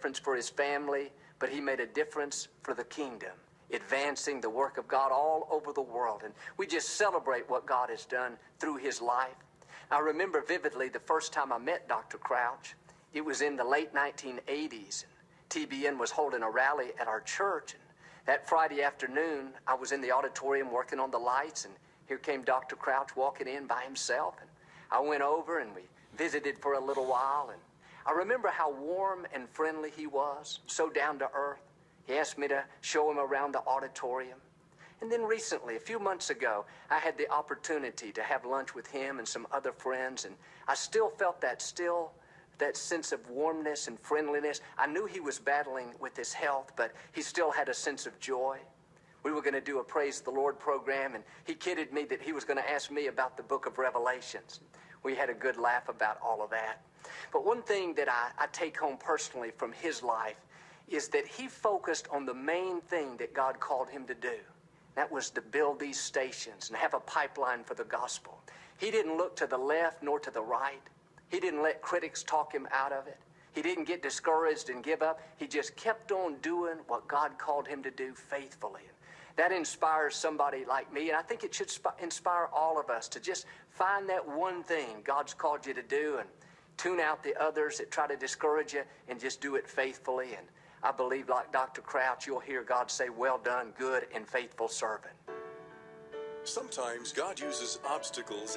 difference for his family, but he made a difference for the kingdom, advancing the work of God all over the world. And we just celebrate what God has done through his life. I remember vividly the first time I met Dr. Crouch. It was in the late 1980s. TBN was holding a rally at our church. And that Friday afternoon, I was in the auditorium working on the lights, and here came Dr. Crouch walking in by himself. And I went over and we visited for a little while. And I remember how warm and friendly he was, so down to earth. He asked me to show him around the auditorium. And then recently, a few months ago, I had the opportunity to have lunch with him and some other friends, and I still felt that sense of warmness and friendliness. I knew he was battling with his health, but he still had a sense of joy. We were going to do a Praise the Lord program, and he kidded me that he was going to ask me about the book of Revelations. We had a good laugh about all of that. But one thing that I take home personally from his life is that he focused on the main thing that God called him to do. That was to build these stations and have a pipeline for the gospel. He didn't look to the left nor to the right. He didn't let critics talk him out of it. He didn't get discouraged and give up. He just kept on doing what God called him to do faithfully. That inspires somebody like me, and I think it should inspire all of us to just find that one thing God's called you to do and tune out the others that try to discourage you and just do it faithfully. And I believe, like Dr. Crouch, you'll hear God say, "Well done, good and faithful servant." Sometimes God uses obstacles